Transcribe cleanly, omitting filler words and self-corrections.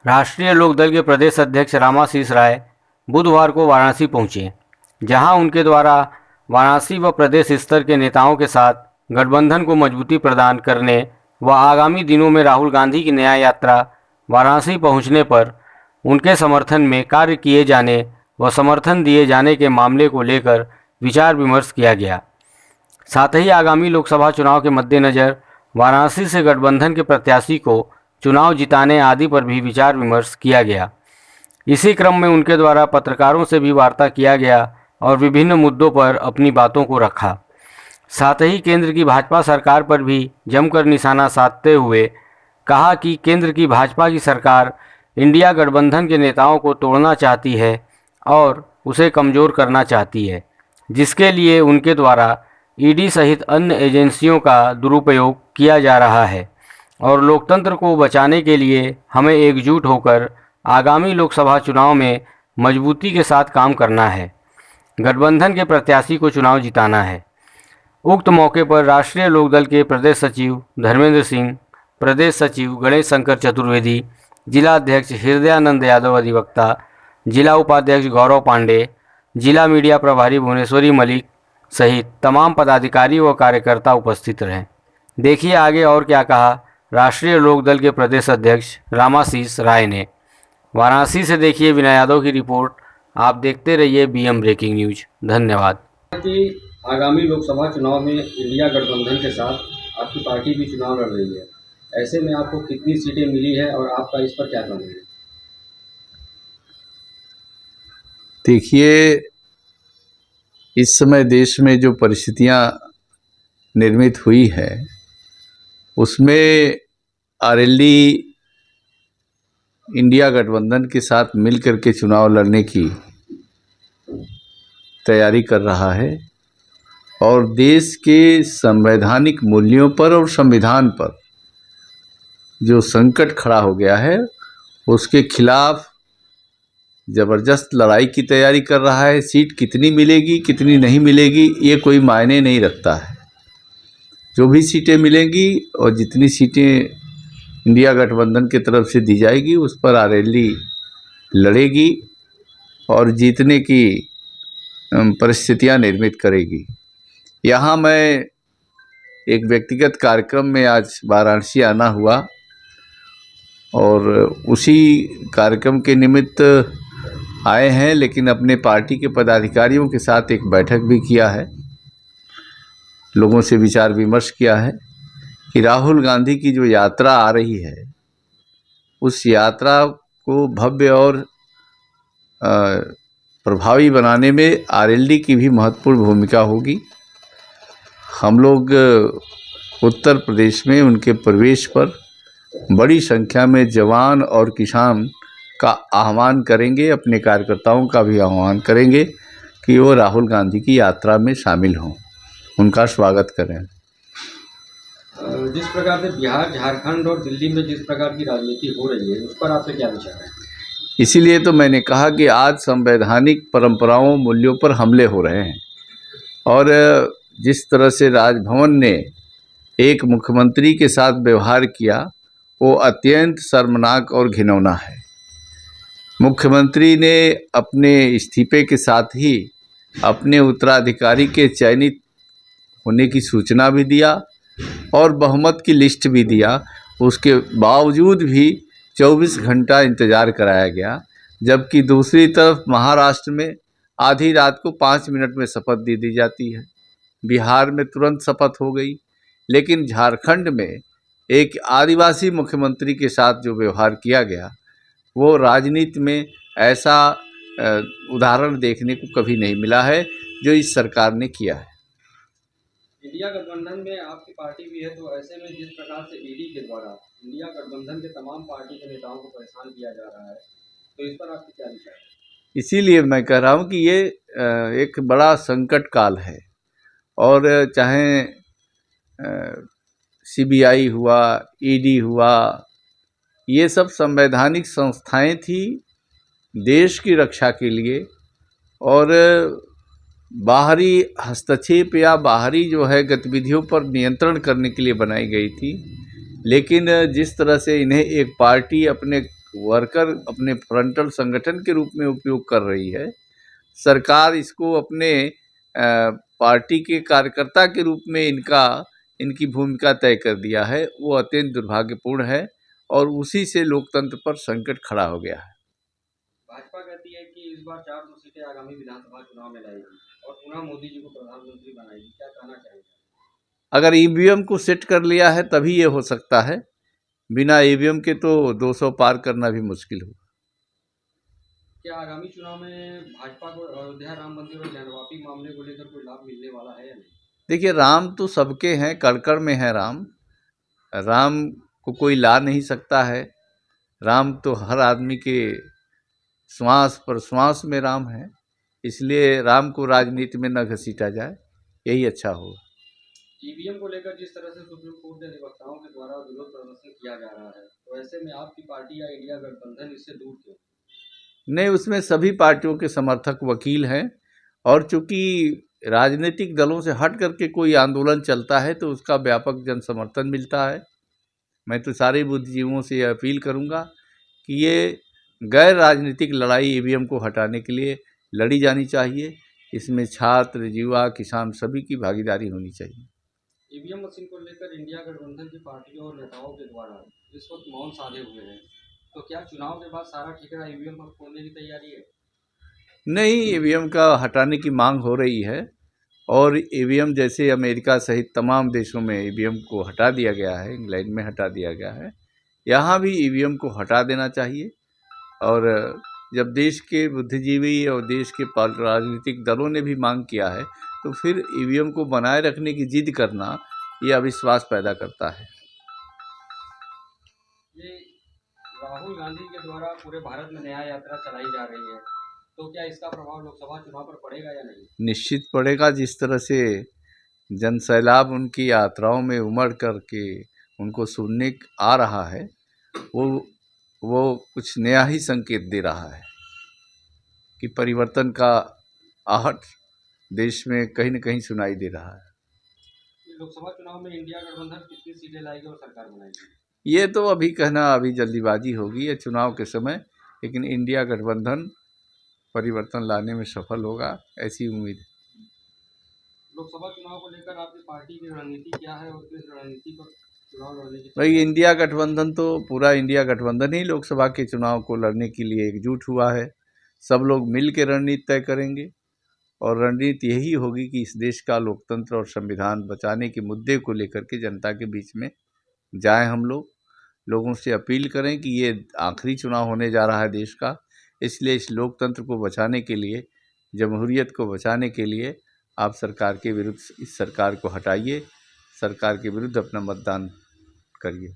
राष्ट्रीय लोकदल के प्रदेश अध्यक्ष रामाशीष राय बुधवार को वाराणसी पहुंचे, जहां उनके द्वारा वाराणसी व प्रदेश स्तर के नेताओं के साथ गठबंधन को मजबूती प्रदान करने व आगामी दिनों में राहुल गांधी की न्याय यात्रा वाराणसी पहुंचने पर उनके समर्थन में कार्य किए जाने व समर्थन दिए जाने के मामले को लेकर विचार विमर्श किया गया। साथ ही आगामी लोकसभा चुनाव के मद्देनज़र वाराणसी से गठबंधन के प्रत्याशी को चुनाव जिताने आदि पर भी विचार विमर्श किया गया। इसी क्रम में उनके द्वारा पत्रकारों से भी वार्ता किया गया और विभिन्न मुद्दों पर अपनी बातों को रखा। साथ ही केंद्र की भाजपा सरकार पर भी जमकर निशाना साधते हुए कहा कि केंद्र की भाजपा की सरकार इंडिया गठबंधन के नेताओं को तोड़ना चाहती है और उसे कमज़ोर करना चाहती है, जिसके लिए उनके द्वारा ईडी सहित अन्य एजेंसियों का दुरुपयोग किया जा रहा है और लोकतंत्र को बचाने के लिए हमें एकजुट होकर आगामी लोकसभा चुनाव में मजबूती के साथ काम करना है। गठबंधन के प्रत्याशी को चुनाव जिताना है। उक्त मौके पर राष्ट्रीय लोकदल के प्रदेश सचिव धर्मेंद्र सिंह, प्रदेश सचिव गणेश शंकर चतुर्वेदी, जिला अध्यक्ष हृदयानंद यादव अधिवक्ता, जिला उपाध्यक्ष गौरव पांडे, जिला मीडिया प्रभारी भुवनेश्वरी मलिक सहित तमाम पदाधिकारी व कार्यकर्ता उपस्थित रहे। देखिए आगे और क्या कहा राष्ट्रीय लोकदल के प्रदेश अध्यक्ष रामाशीष राय ने। वाराणसी से देखिए विनय यादव की रिपोर्ट। आप देखते रहिए बीएम ब्रेकिंग न्यूज। धन्यवाद। कि आगामी लोकसभा चुनाव में इंडिया गठबंधन के साथ आपकी पार्टी भी चुनाव लड़ रही है, ऐसे में आपको कितनी सीटें मिली है और आपका इस पर क्या कहना है? देखिए, इस समय देश में जो परिस्थितियां निर्मित हुई है उसमें आरएलडी इंडिया गठबंधन के साथ मिलकर के चुनाव लड़ने की तैयारी कर रहा है और देश के संवैधानिक मूल्यों पर और संविधान पर जो संकट खड़ा हो गया है उसके खिलाफ ज़बरदस्त लड़ाई की तैयारी कर रहा है। सीट कितनी मिलेगी कितनी नहीं मिलेगी ये कोई मायने नहीं रखता है। जो भी सीटें मिलेंगी और जितनी सीटें इंडिया गठबंधन की तरफ से दी जाएगी उस पर आरएलडी लड़ेगी और जीतने की परिस्थितियां निर्मित करेगी। यहाँ मैं एक व्यक्तिगत कार्यक्रम में आज वाराणसी आना हुआ और उसी कार्यक्रम के निमित्त आए हैं, लेकिन अपने पार्टी के पदाधिकारियों के साथ एक बैठक भी किया है, लोगों से विचार विमर्श किया है कि राहुल गांधी की जो यात्रा आ रही है उस यात्रा को भव्य और प्रभावी बनाने में आरएलडी की भी महत्वपूर्ण भूमिका होगी। हम लोग उत्तर प्रदेश में उनके प्रवेश पर बड़ी संख्या में जवान और किसान का आह्वान करेंगे, अपने कार्यकर्ताओं का भी आह्वान करेंगे कि वो राहुल गांधी की यात्रा में शामिल हों, उनका स्वागत करें। जिस प्रकार से बिहार, झारखंड और दिल्ली में जिस प्रकार की राजनीति हो रही है उस पर आपके क्या विचार है? इसीलिए तो मैंने कहा कि आज संवैधानिक परंपराओं मूल्यों पर हमले हो रहे हैं और जिस तरह से राजभवन ने एक मुख्यमंत्री के साथ व्यवहार किया वो अत्यंत शर्मनाक और घिनौना है। मुख्यमंत्री ने अपने इस्तीफे के साथ ही अपने उत्तराधिकारी के चयनित होने की सूचना भी दिया और बहुमत की लिस्ट भी दिया। उसके बावजूद भी 24 घंटा इंतज़ार कराया गया, जबकि दूसरी तरफ महाराष्ट्र में आधी रात को 5 मिनट में शपथ दे दी जाती है, बिहार में तुरंत शपथ हो गई, लेकिन झारखंड में एक आदिवासी मुख्यमंत्री के साथ जो व्यवहार किया गया वो राजनीति में ऐसा उदाहरण देखने को कभी नहीं मिला है जो इस सरकार ने किया है। इंडिया गठबंधन में आपकी पार्टी भी है, तो ऐसे में जिस प्रकार से ईडी के द्वारा इंडिया गठबंधन के तमाम पार्टी के नेताओं को परेशान किया जा रहा है, तो इस पर आपकी क्या विचार है? इसीलिए मैं कह रहा हूँ कि ये एक बड़ा संकट काल है और चाहे सीबीआई हुआ, ईडी हुआ, ये सब संवैधानिक संस्थाएं थी देश की रक्षा के लिए और बाहरी हस्तक्षेप या बाहरी जो है गतिविधियों पर नियंत्रण करने के लिए बनाई गई थी। लेकिन जिस तरह से इन्हें एक पार्टी अपने वर्कर अपने फ्रंटल संगठन के रूप में उपयोग कर रही है। सरकार इसको अपने पार्टी के कार्यकर्ता के रूप में इनकी भूमिका तय कर दिया है, वो अत्यंत दुर्भाग्यपूर्ण है और उसी से लोकतंत्र पर संकट खड़ा हो गया है। भाजपा कहती है कि इस बार 400 सीटें आगामी विधानसभा चुनाव में लाएगी और पुनः मोदी जी को प्रधानमंत्री बनाएगी, क्या कहना चाहेंगे? अगर ईवीएम को सेट कर लिया है तभी ये हो सकता है, बिना ईवीएम के तो 200 पार करना भी मुश्किल होगा। क्या आगामी चुनाव में भाजपा को अयोध्या राम मंदिर और जनवापी मामले को लेकर कोई लाभ मिलने वाला है या नहीं? देखिए, राम तो सबके हैं, कड़ में है राम। राम को कोई ला नहीं सकता है। राम तो हर आदमी के श्वास पर श्वास में राम है, इसलिए राम को राजनीति में न घसीटा जाए, यही अच्छा होगा। ईवीएम को लेकर जिस तरह से सुप्रीम कोर्ट के अधिवक्ताओं के द्वारा विरोध प्रदर्शन किया जा रहा है, तो ऐसे में आपकी पार्टी या इंडिया गठबंधन इससे दूर क्यों? नहीं, उसमें सभी पार्टियों के समर्थक वकील हैं और चूंकि राजनीतिक दलों से हट करके कोई आंदोलन चलता है तो उसका व्यापक जन समर्थन मिलता है। मैं तो सारे बुद्धिजीवियों से यह अपील करूंगा कि ये गैर राजनीतिक लड़ाई ईवीएम को हटाने के लिए लड़ी जानी चाहिए। इसमें छात्र, युवा, किसान सभी की भागीदारी होनी चाहिए। ईवीएम मशीन को लेकर इंडिया गठबंधन की पार्टियों और नेताओं के द्वारा इस वक्त मौन साधे हुए हैं, तो क्या चुनाव के बाद सारा ठिकाना ईवीएम पर फोड़ने की तैयारी है? नहीं, ईवीएम का हटाने की मांग हो रही है और ईवीएम जैसे अमेरिका सहित तमाम देशों में ईवीएम को हटा दिया गया है, इंग्लैंड में हटा दिया गया है, यहाँ भी ईवीएम को हटा देना चाहिए। और जब देश के बुद्धिजीवी और देश के राजनीतिक दलों ने भी मांग किया है तो फिर ईवीएम को बनाए रखने की जिद करना ये अविश्वास पैदा करता है। ये राहुल गांधी के द्वारा पूरे भारत में न्याय यात्रा चलाई जा रही है, तो क्या इसका प्रभाव लोकसभा चुनाव पर पड़ेगा या नहीं? निश्चित पड़ेगा। जिस तरह से जनसैलाब उनकी यात्राओं में उमड़ करके उनको सुनने आ रहा है, वो कुछ नया ही संकेत दे रहा है कि परिवर्तन का आहट देश में कहीं न कहीं सुनाई दे रहा है। लोकसभा चुनाव में इंडिया गठबंधन कितनी सीटें लाएगी और सरकार बनाएगी? ये तो अभी कहना अभी जल्दीबाजी होगी ये चुनाव के समय, लेकिन इंडिया गठबंधन परिवर्तन लाने में सफल होगा, ऐसी उम्मीद है। लोकसभा चुनाव को लेकर आपकी पार्टी की रणनीति क्या है और किस रणनीति पर चुनाव लड़ने की? भाई, इंडिया गठबंधन तो पूरा इंडिया गठबंधन ही लोकसभा के चुनाव को लड़ने के लिए एकजुट हुआ है। सब लोग मिल के रणनीति तय करेंगे और रणनीति यही होगी कि इस देश का लोकतंत्र और संविधान बचाने के मुद्दे को लेकर के जनता के बीच में जाएं। हम लोगों से अपील करें कि ये आखिरी चुनाव होने जा रहा है देश का, इसलिए इस लोकतंत्र को बचाने के लिए, जमहूरियत को बचाने के लिए आप सरकार के विरुद्ध इस सरकार को हटाइए, सरकार के विरुद्ध अपना मतदान करिए।